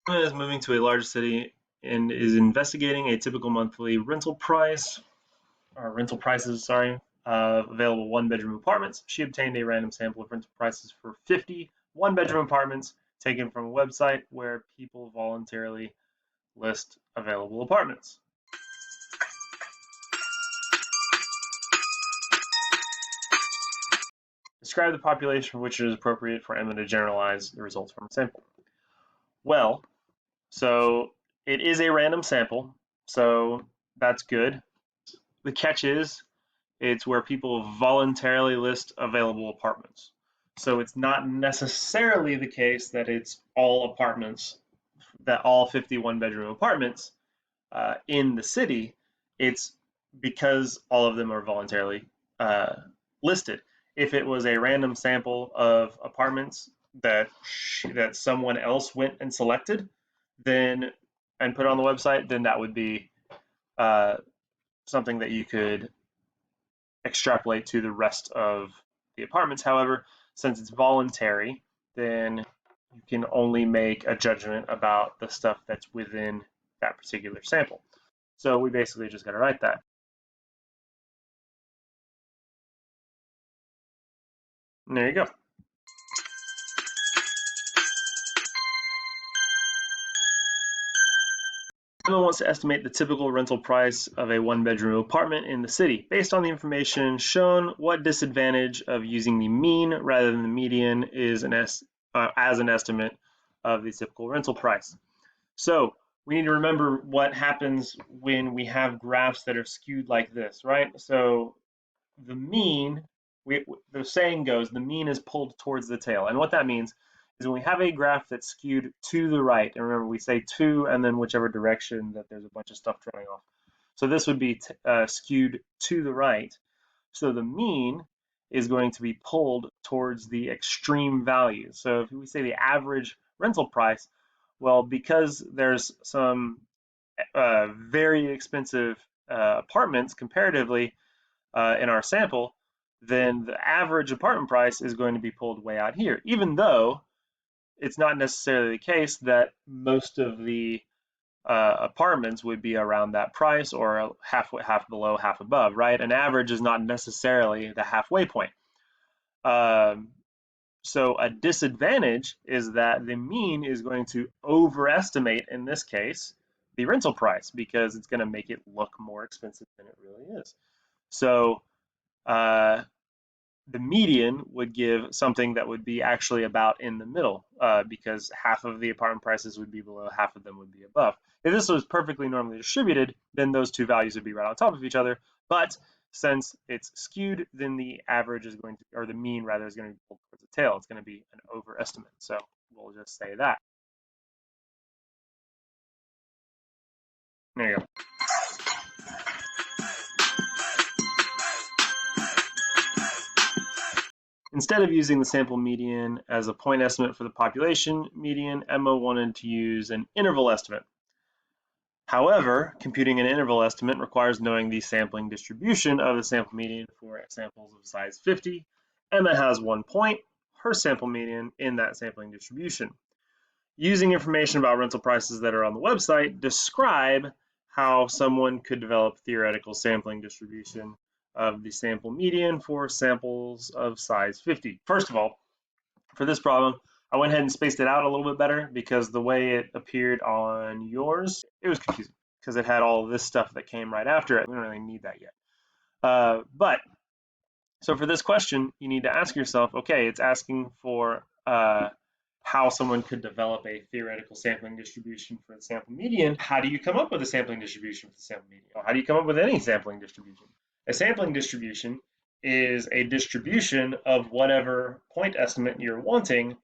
Is moving to a larger city and is investigating a typical monthly rental price, or rental prices, sorry, of available one-bedroom apartments. She obtained a random sample of rental prices for 50 one-bedroom apartments taken from a website where people voluntarily list available apartments. Describe the population for which it is appropriate for Emma to generalize the results from a sample. Well, so it is a random sample, so that's good. The catch is it's where people voluntarily list available apartments. So it's not necessarily the case that it's all apartments, that all 51 bedroom apartments in the city. It's because all of them are voluntarily uh, listed. If it was a random sample of apartments that someone else went and selected, then and put on the website, then that would be uh, something that you could extrapolate to the rest of the apartments. However, since it's voluntary, then you can only make a judgment about the stuff that's within that particular sample. So we basically just got to write that. And there you go. Emma wants to estimate the typical rental price of a one-bedroom apartment in the city. Based on the information shown, what disadvantage of using the mean rather than the median is as an estimate of the typical rental price? So we need to remember what happens when we have graphs that are skewed like this, right? So the mean, the saying goes, the mean is pulled towards the tail. And what that means is when we have a graph that's skewed to the right, and remember we say to and then whichever direction that there's a bunch of stuff trailing off. So this would be skewed to the right. So the mean is going to be pulled towards the extreme value. So if we say the average rental price, well, because there's some very expensive apartments comparatively in our sample, then the average apartment price is going to be pulled way out here, even though it's not necessarily the case that most of the apartments would be around that price or half below, half above, right? An average is not necessarily the halfway point. Um, so a disadvantage is that the mean is going to overestimate, in this case, the rental price because it's going to make it look more expensive than it really is. So uh, the median would give something that would be actually about in the middle because half of the apartment prices would be below, half of them would be above. If this was perfectly normally distributed, then those two values would be right on top of each other. But since it's skewed, then the average is going to, or the mean rather, is going to be pulled towards the tail. It's going to be an overestimate. So we'll just say that. There you go. Instead of using the sample median as a point estimate for the population median, Emma wanted to use an interval estimate. However, computing an interval estimate requires knowing the sampling distribution of the sample median for samples of size 50. Emma has 1 point, her sample median, in that sampling distribution. Using information about rental prices that are on the website, describe how someone could develop theoretical sampling distribution of the sample median for samples of size 50. First of all, for this problem, I went ahead and spaced it out a little bit better because the way it appeared on yours, it was confusing because it had all this stuff that came right after it. We don't really need that yet. But so for this question, you need to ask yourself, okay, it's asking for how someone could develop a theoretical sampling distribution for the sample median. How do you come up with a sampling distribution for the sample median? Or how do you come up with any sampling distribution? A sampling distribution is a distribution of whatever point estimate you're wanting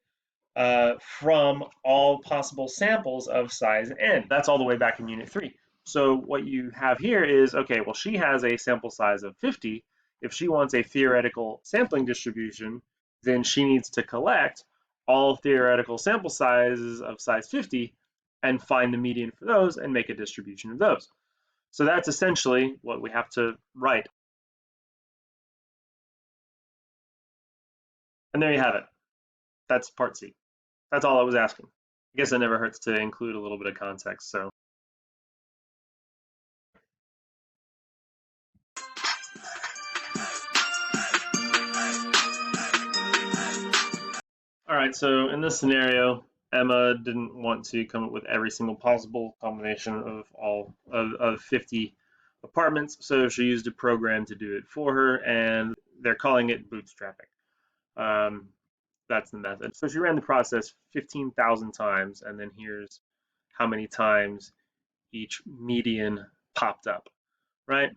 from all possible samples of size n. That's all the way back in Unit 3. So what you have here is, okay, well, she has a sample size of 50. If she wants a theoretical sampling distribution, then she needs to collect all theoretical sample sizes of size 50 and find the median for those and make a distribution of those. So that's essentially what we have to write. And there you have it. That's part C. That's all I was asking. I guess it never hurts to include a little bit of context. So, all right. So in this scenario, Emma didn't want to come up with every single possible combination of all of 50 apartments, so she used a program to do it for her, and they're calling it bootstrapping. Um, that's the method. So she ran the process 15,000 times, and then here's how many times each median popped up, right?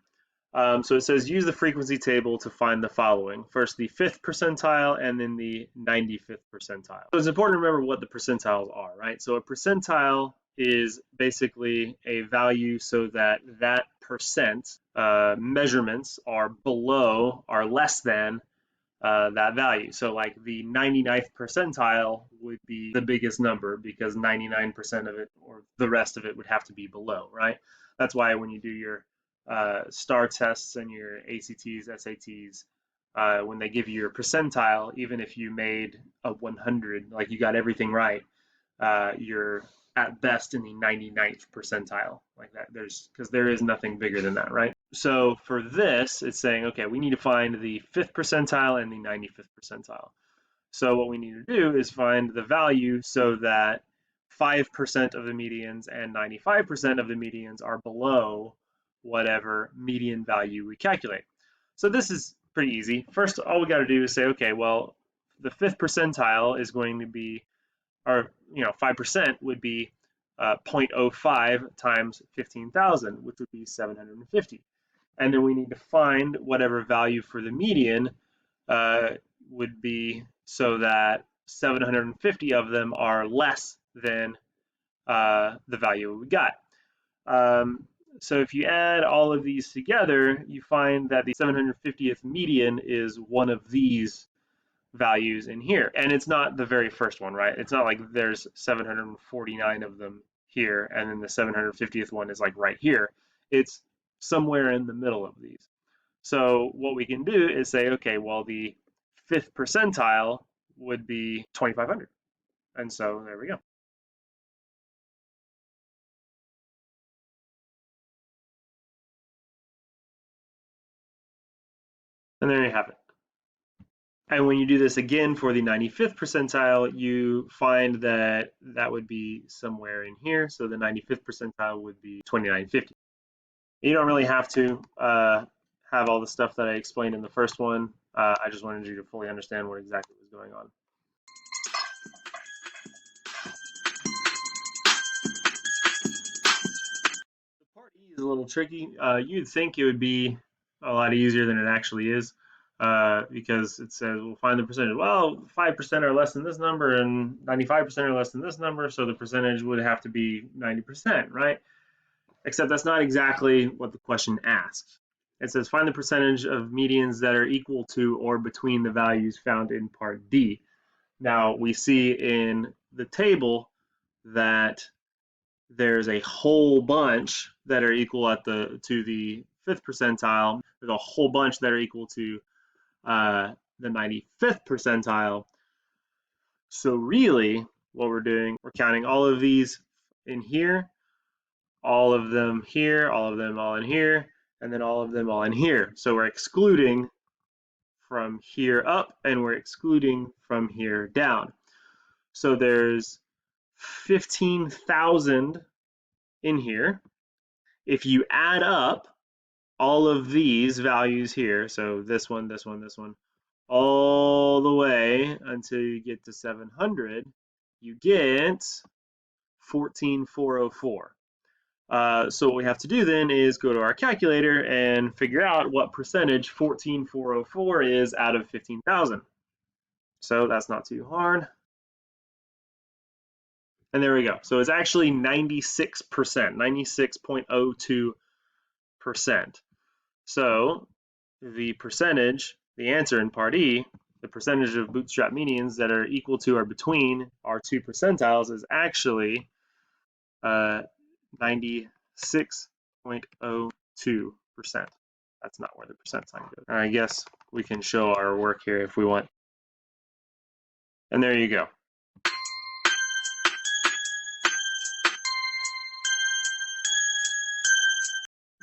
So it says use the frequency table to find the following. First, the 5th percentile and then the 95th percentile. So it's important to remember what the percentiles are, right? So a percentile is basically a value so that that percent measurements are below, are less than that value. So like the 99th percentile would be the biggest number because 99% of it or the rest of it would have to be below, right? That's why when you do your STAR tests and your ACTs, SATs, when they give you your percentile, even if you made a 100, like you got everything right, you're at best in the 99th percentile, like that. Because there is nothing bigger than that, right? So for this, it's saying, okay, we need to find the 5th percentile and the 95th percentile. So what we need to do is find the value so that 5% of the medians and 95% of the medians are below whatever median value we calculate. So this is pretty easy. First, all we got to do is say, okay, well, the 5th percentile is going to be, or 5% would be 0.05 times 15,000, which would be 750. And then we need to find whatever value for the median uh, would be so that 750 of them are less than the value we got. So if you add all of these together, you find that the 750th median is one of these values in here. And it's not the very first one, right? It's not like there's 749 of them here and then the 750th one is like right here. It's somewhere in the middle of these. So what we can do is say, okay, well, the 5th percentile would be 2,500. And so there we go. And there you have it. And when you do this again for the 95th percentile, you find that that would be somewhere in here. So the 95th percentile would be 2,950. You don't really have to have all the stuff that I explained in the first one. I just wanted you to fully understand what exactly was going on. The part E is a little tricky. You'd think it would be a lot easier than it actually is because it says we'll find the percentage. Well, 5% are less than this number and 95% are less than this number, so the percentage would have to be 90%, right? Except that's not exactly what the question asks. It says find the percentage of medians that are equal to or between the values found in part D. Now we see in the table that there's a whole bunch that are equal to the 5th percentile. There's a whole bunch that are equal to the 95th percentile. So really, what we're doing, we're counting all of these in here, all of them here, all of them all in here, and then all of them all in here. So we're excluding from here up, and we're excluding from here down. So there's 15,000 in here. If you add up all of these values here, so this one, this one, this one, all the way until you get to 700, you get 14,404. So what we have to do then is go to our calculator and figure out what percentage 14,404 is out of 15,000. So that's not too hard. And there we go. So it's actually 96%, 96.02%. So the percentage, the answer in part E, the percentage of bootstrap medians that are equal to or between our two percentiles is actually 96.02%. That's not where the percent sign goes. I guess we can show our work here if we want. And there you go.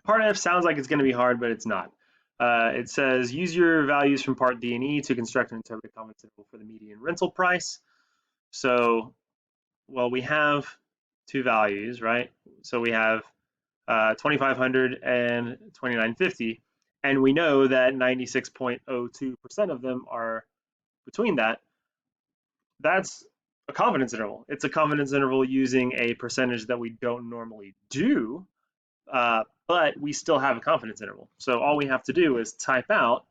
Part F sounds like it's going to be hard, but it's not. It says use your values from part D and E to construct and interpret a confidence interval for the median rental price. So, well, we have two values, right? So we have 2,500 and 2,950, and we know that 96.02% of them are between that. That's a confidence interval. It's a confidence interval using a percentage that we don't normally do, but we still have a confidence interval. So all we have to do is type out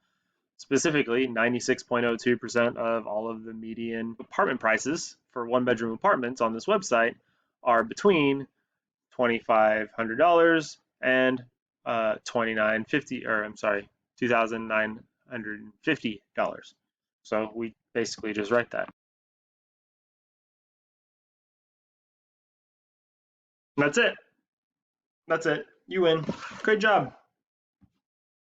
specifically 96.02% of all of the median apartment prices for one bedroom apartments on this website are between $2,500 and $2,950. So we basically just write that. That's it. That's it. You win. Great job.